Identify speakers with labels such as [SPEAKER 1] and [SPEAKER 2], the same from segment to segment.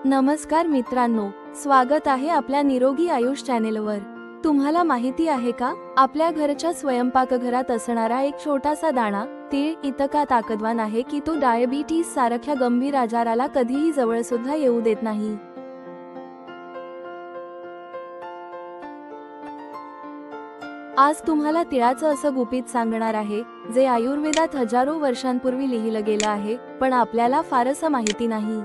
[SPEAKER 1] नमस्कार मित्रांनो, स्वागत आहे आपल्या निरोगी आयुष चॅनेलवर। तुम्हाला माहिती आहे का, आपल्या घरच्या स्वयंपाकघरात असणारा एक छोटासा दाणा तीळ इतका ताकदवान आहे की तो डायबिटीज सारख्या गंभीर आजाराला कधीही जवळ सुद्धा येऊ देत नाही। आज तुम्हाला तिळाचं असं गुपित सांगणार आहे जे आयुर्वेदात हजारो वर्षांपूर्वी लिहिलं गेलं आहे, पण आपल्याला फारसं माहिती नाही।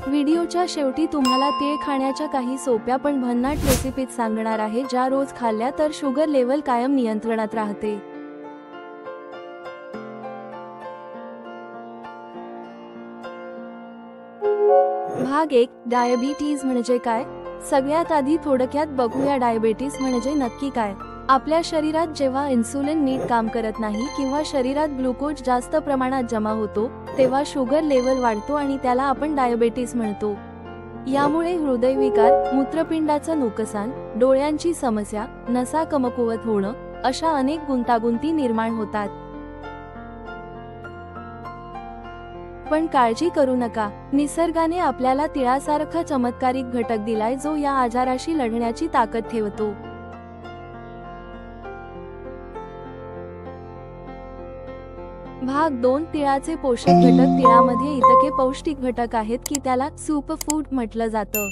[SPEAKER 1] व्हिडिओच्या शेवटी तुम्हाला तीळ खाण्याच्या काही सोप्या पण भन्नाट रेसिपीज सांगणार आहे ज्या रोज खाल्ल्या तर शुगर लेवल कायम नियंत्रणात राहते। भाग 1, डायबिटीज म्हणजे काय? सगळ्यात आधी थोडक्यात बघूया डायबिटीज म्हणजे नक्की काय। आपल्या शरीरात जेव्हा इन्सुलिन नीट काम करत नाही किंवा शरीरात ग्लुकोज जास्त प्रमाणात जमा होतो तेव्हा शुगर लेवल वाढतो आणि त्याला आपण डायबिटीज म्हणतो। यामुळे हृदयविकार, मूत्रपिंडाचं नुकसान, डोळ्यांची समस्या, नसा कमकुवत होणं अशा अनेक गुंतागुंती निर्माण होतात। पण काळजी करू नका, निसर्गाने आपल्याला तिळासारखा चमत्कारिक घटक दिलाय जो या आजाराशी लढण्याची ताकद ठेवतो। भाग 2, तिळाचे पोषक घटक। तिळामध्ये इतके पौष्टिक घटक आहेत की त्याला सुपरफूड म्हटलं जातं।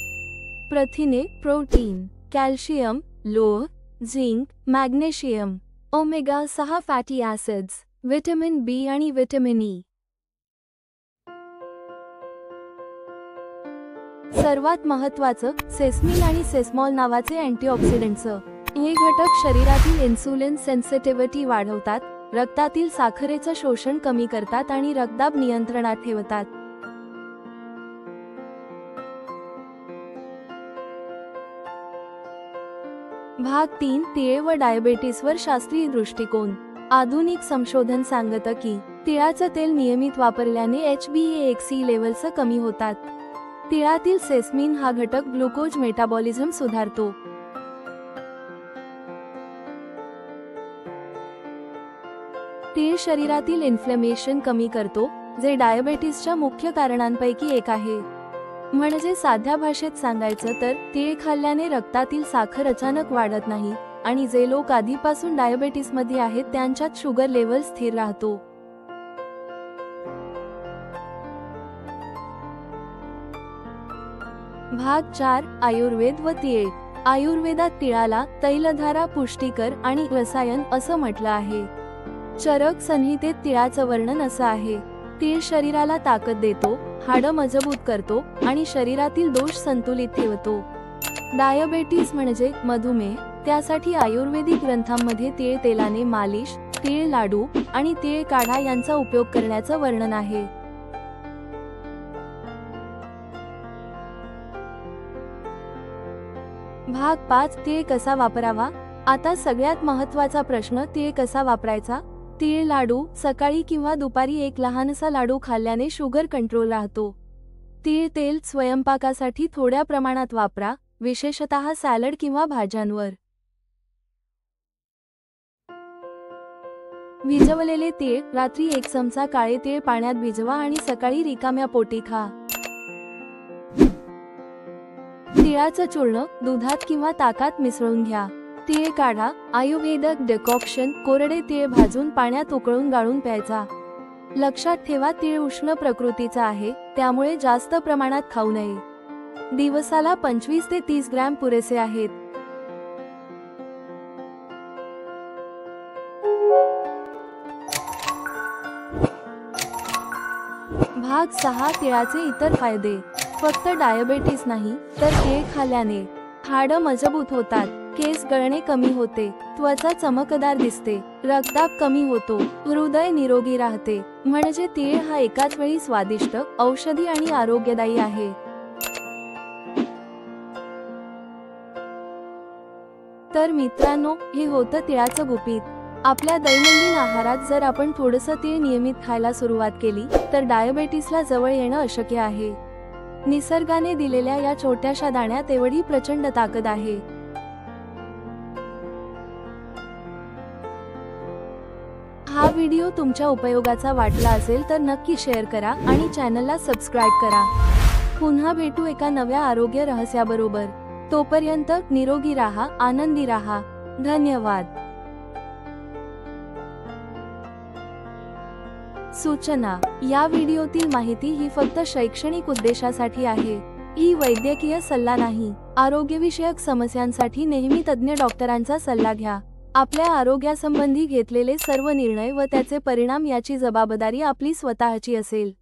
[SPEAKER 1] प्रथिने, प्रोटीन, कॅल्शियम, लोह, zinc, magnesium, omega 6 fatty acids, vitamin B आणि व्हिटॅमिन ई। सर्वात महत्त्वाचं, सेसमिन आणि सेसमॉल नावाचे अँटीऑक्सिडंट्स। हे घटक शरीरातील इन्सुलिन सेन्सिटिव्हिटी वाढवतात, रक्तातील साखरेचं शोषण कमी करतात आणि रक्तदाब नियंत्रणात ठेवतात। भाग 3, तीळ व डायबिटीसवर शास्त्रीय दृष्टिकोन। आधुनिक संशोधन सांगतं की तिळाचं तेल नियमित वापरल्याने HbA1c लेवल्स कमी होतात। तिळातील सेसमिन हा घटक ग्लुकोज मेटाबॉलिझम सुधारतो। तीळ शरीरातील इन्फ्लेमेशन कमी करतो, जे डायबिटीसच्या मुख्य कारणांपैकी एक आहे। म्हणजे साध्या भाषेत सांगायचं तर तीळ खाल्ल्याने रक्तातील साखर अचानक वाढत नाही आणि जे लोक आधीपासून डायबिटीसमध्ये आहेत त्यांच्यात शुगर लेवल स्थिर राहतो। भाग 4, आयुर्वेद व तीळ। आयुर्वेदात तिळाला तैलधारा, पुष्टिकर आणि रसायन असं म्हटलं आहे। चरक संहितेत तिळाचं वर्णन असं आहे: तीळ शरीराला ताकद देतो, हाडं मजबूत करतो आणि शरीरातील दोष संतुलित ठेवतो। डायबिटीज म्हणजे मधुमेह, त्यासाठी आयुर्वेदिक ग्रंथांमध्ये तीळ तेलाने मालिश, तीळ लाडू आणि तीळ काढा यांचा उपयोग करण्याचं वर्णन आहे। भाग 5, तीळ कसा वापरावा? आता सगळ्यात महत्त्वाचा प्रश्न, तीळ कसा वापरायचा? तीळ लाडू सकाळी किंवा दुपारी एक लहानसा लाडू खाल्ल्याने शुगर कंट्रोल राहतो। तीळ तेल स्वयंपाकासाठी थोड्या प्रमाणात वापरा, विशेषतः सॅलड किंवा भाज्यांवर। भिजवलेले तीळ, रात्री 1 चमचा काळे तीळ पाण्यात भिजवा आणि सकाळी रिकाम्या पोटी खा। तिळाचं चूर्ण दुधात किंवा ताकात मिसळून घ्या। तीळ काढा, आयुर्वेदिक डिकॉक्शन, कोरडे तीळ भाजून पाण्यात उकळून गाळून प्यायचा। लक्षात ठेवा, तीळ उष्ण प्रकृतीचा आहे, त्यामुळे जास्त प्रमाणात खाऊ नये। दिवसाला 25 ते 30 ग्रॅम पुरेसे आहेत। भाग 6, तिळाचे इतर फायदे। फक्त डायबिटीस नाही तर तीळ खाल्ल्याने हाडं मजबूत होतात, केस गळणे कमी होते, त्वचा चमकदार दिसते, रक्तदाब कमी होतो, हृदय निरोगी राहते। म्हणजे तीळ हा एकाच वेळी स्वादिष्ट, औषधी आणि आरोग्यदायी आहे। तर मित्रांनो, हे होतं तिळाचं गुपित। आपल्या दैनंदिन आहारात जर आपण थोडंसं तीळ नियमित खायला सुरुवात केली तर डायबिटीसला जवळ येणं अशक्य आहे। निसर्गाने दिलेल्या या छोट्याशा दाण्यात एवढी प्रचंड ताकद आहे। हा व्हिडिओ तुमच्या उपयोगाचा वाटला असेल तर नक्की शेअर करा आणि चॅनलला सबस्क्राइब करा। पुन्हा भेटू एका नव्या आरोग्य रहस्याबरोबर. तोपर्यंत निरोगी राहा, आनंदी राहा. धन्यवाद. सूचना: या व्हिडिओतील माहिती ही फक्त शैक्षणिक उद्देशासाठी आहे. ही वैद्यकीय सल्ला नाही. आरोग्यविषयक समस्यांसाठी नेहमी तज्ज्ञ डॉक्टरांचा सल्ला घ्या. आपल्या आरोग्यासंबंधी घेतलेले सर्व निर्णय व त्याचे परिणाम याची जबाबदारी आपली स्वतःची असेल.